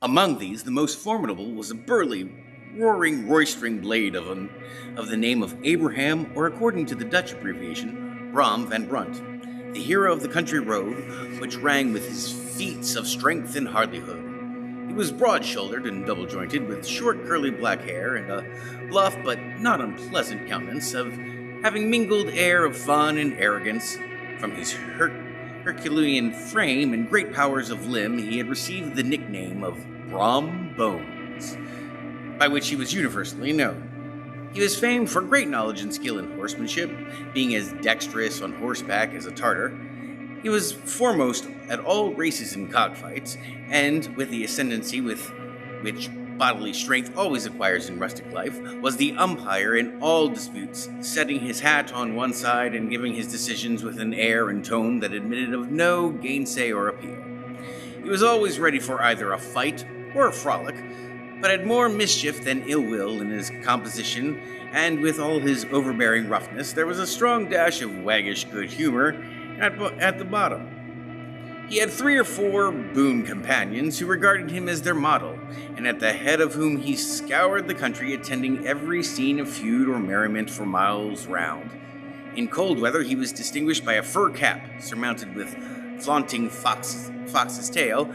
Among these, the most formidable was a burly, roaring, roistering blade of the name of Abraham, or according to the Dutch abbreviation, Bram van Brunt, the hero of the country road, which rang with his feats of strength and hardihood. He was broad-shouldered and double-jointed, with short curly black hair and a bluff but not unpleasant countenance, of having mingled air of fun and arrogance. From his Herculean frame and great powers of limb, he had received the nickname of Brom Bones, by which he was universally known. He was famed for great knowledge and skill in horsemanship, being as dexterous on horseback as a Tartar. He was foremost at all races and cockfights, and with the ascendancy with which bodily strength always acquires in rustic life, was the umpire in all disputes, setting his hat on one side and giving his decisions with an air and tone that admitted of no gainsay or appeal. He was always ready for either a fight or a frolic, but had more mischief than ill will in his composition, and with all his overbearing roughness, there was a strong dash of waggish good humor at the bottom. He had 3 or 4 boon companions who regarded him as their model, and at the head of whom he scoured the country, attending every scene of feud or merriment for miles round. In cold weather he was distinguished by a fur cap surmounted with flaunting fox's tail,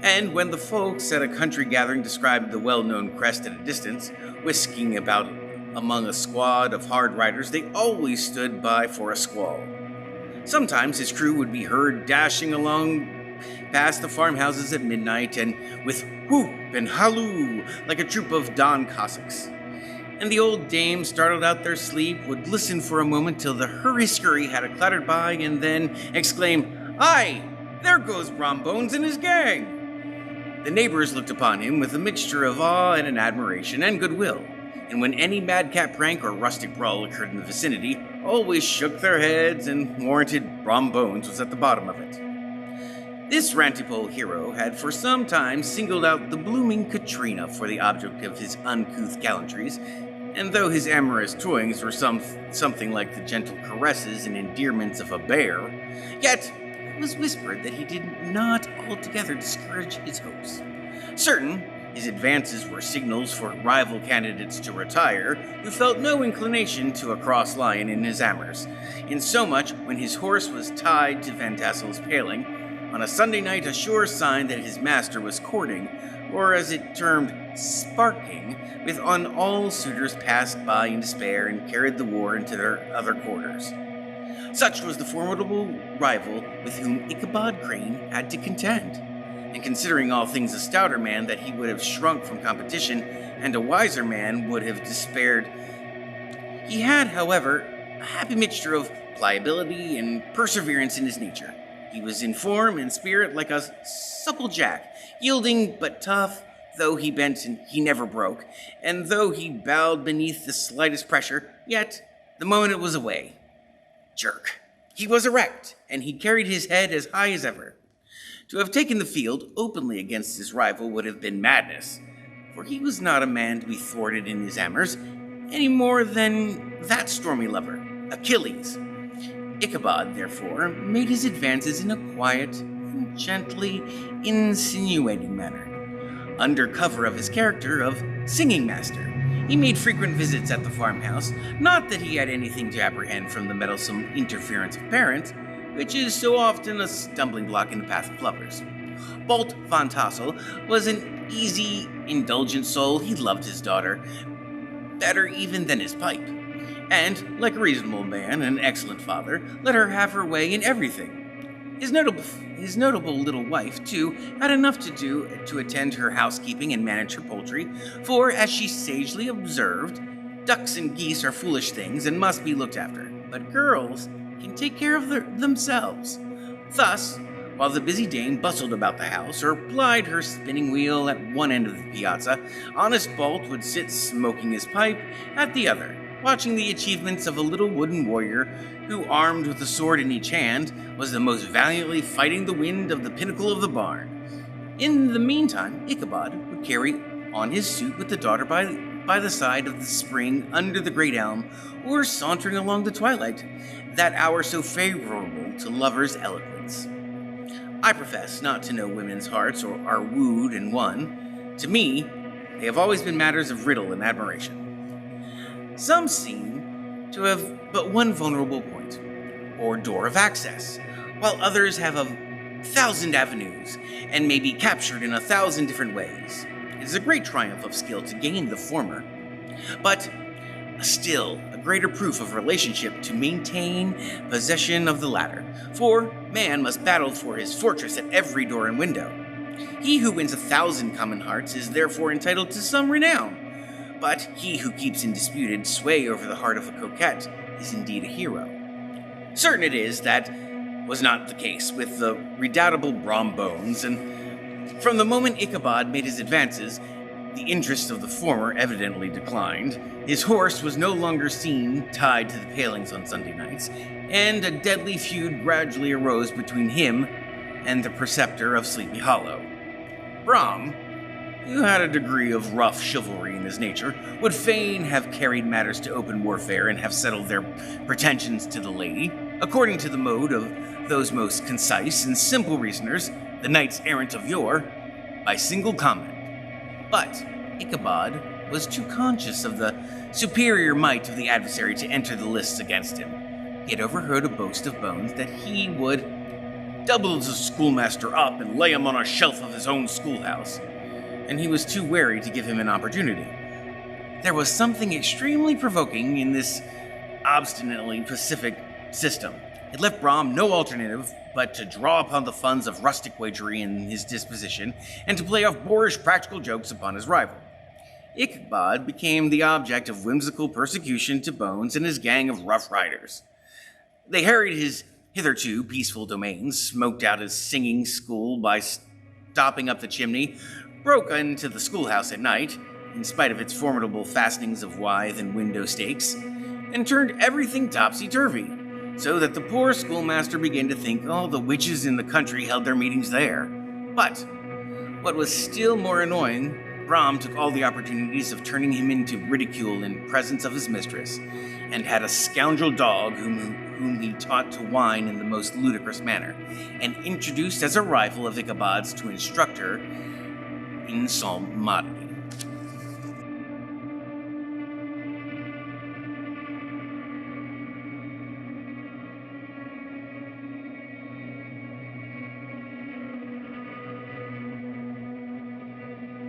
and when the folks at a country gathering described the well-known crest at a distance, whisking about among a squad of hard riders, they always stood by for a squall. Sometimes his crew would be heard dashing along past the farmhouses at midnight, and with whoop and halloo like a troop of Don Cossacks. And the old dame, startled out their sleep, would listen for a moment till the hurry-scurry had clattered by, and then exclaim, "Aye, there goes Brom Bones and his gang!" The neighbors looked upon him with a mixture of awe and an admiration and goodwill, and when any madcap prank or rustic brawl occurred in the vicinity, always shook their heads and warranted Brom Bones was at the bottom of it. This rantipole hero had for some time singled out the blooming Katrina for the object of his uncouth gallantries, and though his amorous toyings were something like the gentle caresses and endearments of a bear, yet it was whispered that he did not altogether discourage his hopes. Certain his advances were signals for rival candidates to retire, who felt no inclination to a cross lion in his amours, insomuch when his horse was tied to Van Tassel's paling, on a Sunday night, a sure sign that his master was courting, or as it termed, sparking, with on all suitors passed by in despair and carried the war into their other quarters. Such was the formidable rival with whom Ichabod Crane had to contend. And considering all things a stouter man that he would have shrunk from competition, and a wiser man would have despaired. He had, however, a happy mixture of pliability and perseverance in his nature. He was in form and spirit like a supple jack, yielding but tough, though he bent and he never broke, and though he bowed beneath the slightest pressure, yet the moment it was away, jerk. He was erect, and he carried his head as high as ever. To have taken the field openly against his rival would have been madness, for he was not a man to be thwarted in his amours, any more than that stormy lover, Achilles. Ichabod, therefore, made his advances in a quiet and gently insinuating manner. Under cover of his character of singing master, he made frequent visits at the farmhouse, not that he had anything to apprehend from the meddlesome interference of parents, which is so often a stumbling block in the path of lovers. Bolt Van Tassel was an easy, indulgent soul. He loved his daughter better even than his pipe, and, like a reasonable man and an excellent father, let her have her way in everything. His notable little wife, too, had enough to do to attend her housekeeping and manage her poultry, for, as she sagely observed, ducks and geese are foolish things and must be looked after, but girls can take care of themselves. Thus, while the busy dame bustled about the house or plied her spinning wheel at one end of the piazza, honest Bolt would sit smoking his pipe at the other, watching the achievements of a little wooden warrior who, armed with a sword in each hand, was the most valiantly fighting the wind of the pinnacle of the barn. In the meantime, Ichabod would carry on his suit with the daughter by the side of the spring under the great elm, or sauntering along the twilight, that hour so favorable to lovers' eloquence. I profess not to know women's hearts or are wooed and won, To me, they have always been matters of riddle and admiration. Some seem to have but one vulnerable point, or door of access, while others have 1,000 avenues and may be captured in 1,000 different ways. It is a great triumph of skill to gain the former, but still a greater proof of relationship to maintain possession of the latter, for man must battle for his fortress at every door and window. He who wins 1,000 common hearts is therefore entitled to some renown, but he who keeps indisputed sway over the heart of a coquette is indeed a hero. Certain it is that was not the case with the redoubtable Brom Bones, and from the moment Ichabod made his advances, the interest of the former evidently declined. His horse was no longer seen tied to the palings on Sunday nights, and a deadly feud gradually arose between him and the preceptor of Sleepy Hollow. Brom, who had a degree of rough chivalry in his nature, would fain have carried matters to open warfare and have settled their pretensions to the lady, according to the mode of those most concise and simple reasoners, the knights errant of yore, by single comment. But Ichabod was too conscious of the superior might of the adversary to enter the lists against him. He had overheard a boast of Bones that he would double the schoolmaster up and lay him on a shelf of his own schoolhouse, and he was too wary to give him an opportunity. There was something extremely provoking in this obstinately pacific system. It left Brom no alternative but to draw upon the funds of rustic wagery in his disposition and to play off boorish practical jokes upon his rival. Ichabod became the object of whimsical persecution to Bones and his gang of rough riders. They harried his hitherto peaceful domains, smoked out his singing school by stopping up the chimney, broke into the schoolhouse at night, in spite of its formidable fastenings of withe and window stakes, and turned everything topsy-turvy, so that the poor schoolmaster began to think all the witches in the country held their meetings there. But what was still more annoying, Brom took all the opportunities of turning him into ridicule in presence of his mistress, and had a scoundrel dog whom he taught to whine in the most ludicrous manner, and introduced as a rival of Ichabod's to instruct her in psalmody.